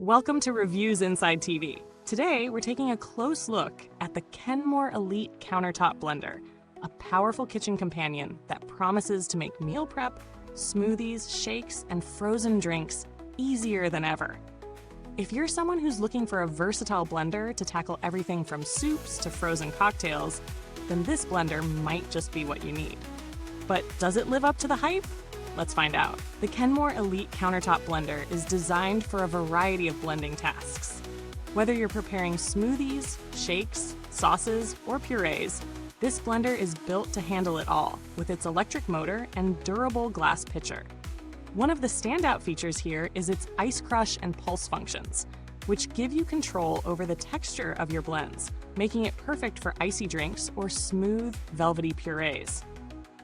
Welcome to Reviews Inside TV. Today, we're taking a close look at the Kenmore Elite Countertop Blender, a powerful kitchen companion that promises to make meal prep, smoothies, shakes, and frozen drinks easier than ever. If you're someone who's looking for a versatile blender to tackle everything from soups to frozen cocktails, then this blender might just be what you need. But does it live up to the hype? Let's find out. The Kenmore Elite Countertop Blender is designed for a variety of blending tasks. Whether you're preparing smoothies, shakes, sauces, or purees, this blender is built to handle it all with its electric motor and durable glass pitcher. One of the standout features here is its ice crush and pulse functions, which give you control over the texture of your blends, making it perfect for icy drinks or smooth, velvety purees.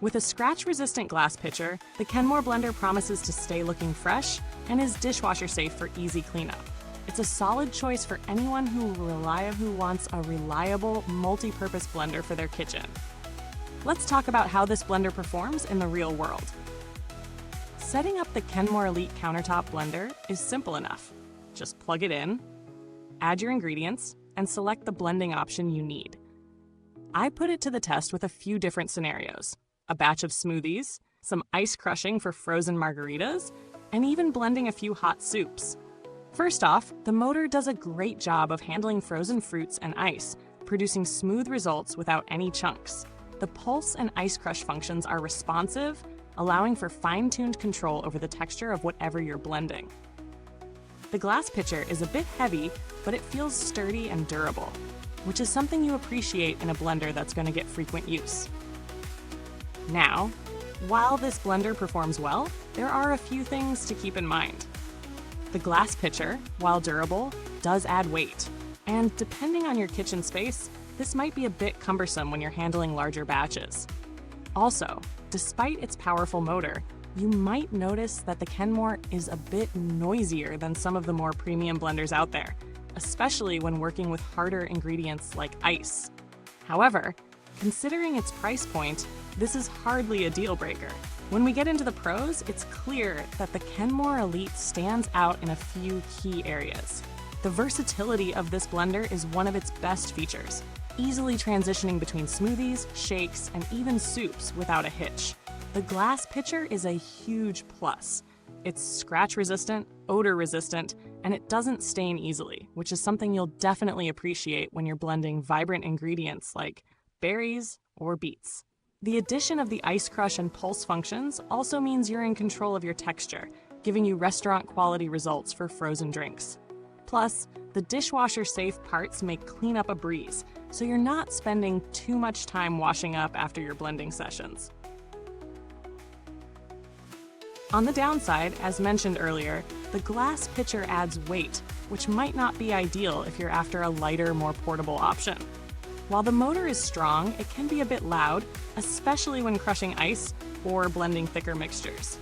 With a scratch-resistant glass pitcher, the Kenmore blender promises to stay looking fresh and is dishwasher-safe for easy cleanup. It's a solid choice for anyone who wants a reliable, multi-purpose blender for their kitchen. Let's talk about how this blender performs in the real world. Setting up the Kenmore Elite Countertop Blender is simple enough. Just plug it in, add your ingredients, and select the blending option you need. I put it to the test with a few different scenarios: a batch of smoothies, some ice crushing for frozen margaritas, and even blending a few hot soups. First off, the motor does a great job of handling frozen fruits and ice, producing smooth results without any chunks. The pulse and ice crush functions are responsive, allowing for fine-tuned control over the texture of whatever you're blending. The glass pitcher is a bit heavy, but it feels sturdy and durable, which is something you appreciate in a blender that's going to get frequent use. Now, while this blender performs well, there are a few things to keep in mind. The glass pitcher, while durable, does add weight, and depending on your kitchen space, this might be a bit cumbersome when you're handling larger batches. Also, despite its powerful motor, you might notice that the Kenmore is a bit noisier than some of the more premium blenders out there, especially when working with harder ingredients like ice. However, considering its price point, this is hardly a deal breaker. When we get into the pros, it's clear that the Kenmore Elite stands out in a few key areas. The versatility of this blender is one of its best features, easily transitioning between smoothies, shakes, and even soups without a hitch. The glass pitcher is a huge plus. It's scratch-resistant, odor-resistant, and it doesn't stain easily, which is something you'll definitely appreciate when you're blending vibrant ingredients like berries or beets. The addition of the ice crush and pulse functions also means you're in control of your texture, giving you restaurant-quality results for frozen drinks. Plus, the dishwasher-safe parts make cleanup a breeze, so you're not spending too much time washing up after your blending sessions. On the downside, as mentioned earlier, the glass pitcher adds weight, which might not be ideal if you're after a lighter, more portable option. While the motor is strong, it can be a bit loud, especially when crushing ice or blending thicker mixtures.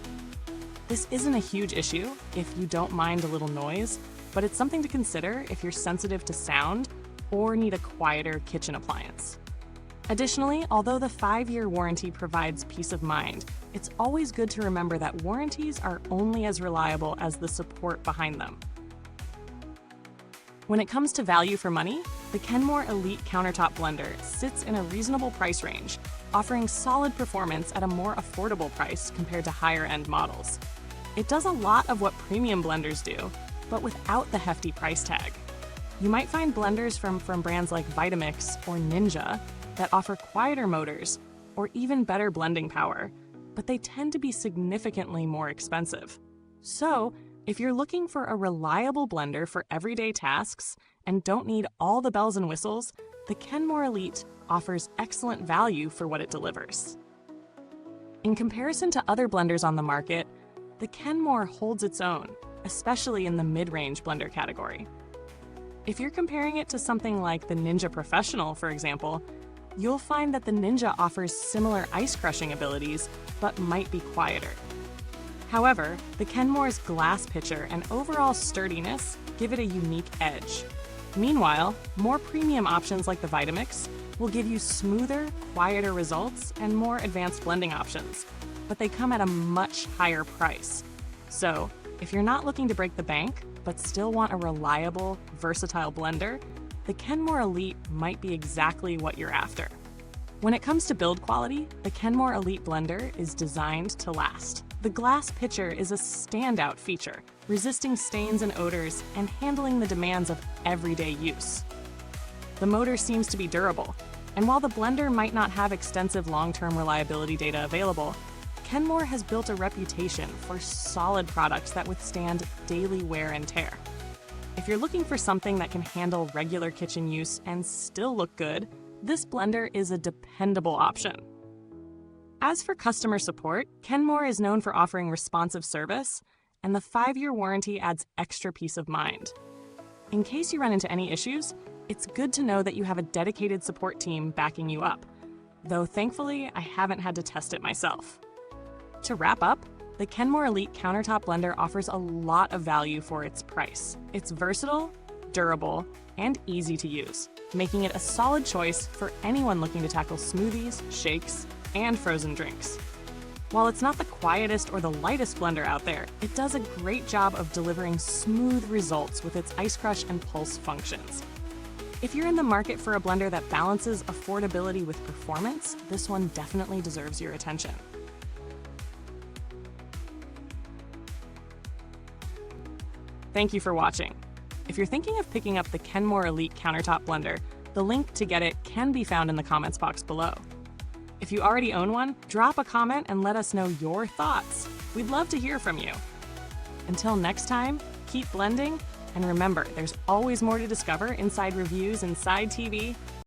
This isn't a huge issue if you don't mind a little noise, but it's something to consider if you're sensitive to sound or need a quieter kitchen appliance. Additionally, although the 5-year warranty provides peace of mind, it's always good to remember that warranties are only as reliable as the support behind them. When it comes to value for money, the Kenmore Elite Countertop Blender sits in a reasonable price range, offering solid performance at a more affordable price compared to higher-end models. It does a lot of what premium blenders do, but without the hefty price tag. You might find blenders from brands like Vitamix or Ninja that offer quieter motors or even better blending power, but they tend to be significantly more expensive. So, if you're looking for a reliable blender for everyday tasks and don't need all the bells and whistles, the Kenmore Elite offers excellent value for what it delivers. In comparison to other blenders on the market, the Kenmore holds its own, especially in the mid-range blender category. If you're comparing it to something like the Ninja Professional, for example, you'll find that the Ninja offers similar ice crushing abilities, but might be quieter. However, the Kenmore's glass pitcher and overall sturdiness give it a unique edge. Meanwhile, more premium options like the Vitamix will give you smoother, quieter results and more advanced blending options, but they come at a much higher price. So, If you're not looking to break the bank, but still want a reliable, versatile blender, the Kenmore Elite might be exactly what you're after. When it comes to build quality, the Kenmore Elite blender is designed to last. The glass pitcher is a standout feature, resisting stains and odors and handling the demands of everyday use. The motor seems to be durable, and while the blender might not have extensive long-term reliability data available, Kenmore has built a reputation for solid products that withstand daily wear and tear. If you're looking for something that can handle regular kitchen use and still look good, this blender is a dependable option. As for customer support, Kenmore is known for offering responsive service, and the 5-year warranty adds extra peace of mind. In case you run into any issues, it's good to know that you have a dedicated support team backing you up, though thankfully I haven't had to test it myself. To wrap up, the Kenmore Elite Countertop Blender offers a lot of value for its price. It's versatile, durable, and easy to use, making it a solid choice for anyone looking to tackle smoothies, shakes, and frozen drinks. While it's not the quietest or the lightest blender out there, it does a great job of delivering smooth results with its ice crush and pulse functions. If you're in the market for a blender that balances affordability with performance, this one definitely deserves your attention. Thank you for watching. If you're thinking of picking up the Kenmore Elite Countertop Blender, the link to get it can be found in the comments box below. If you already own one, drop a comment and let us know your thoughts. We'd love to hear from you. Until next time, keep blending, and remember, there's always more to discover inside Reviews Inside TV.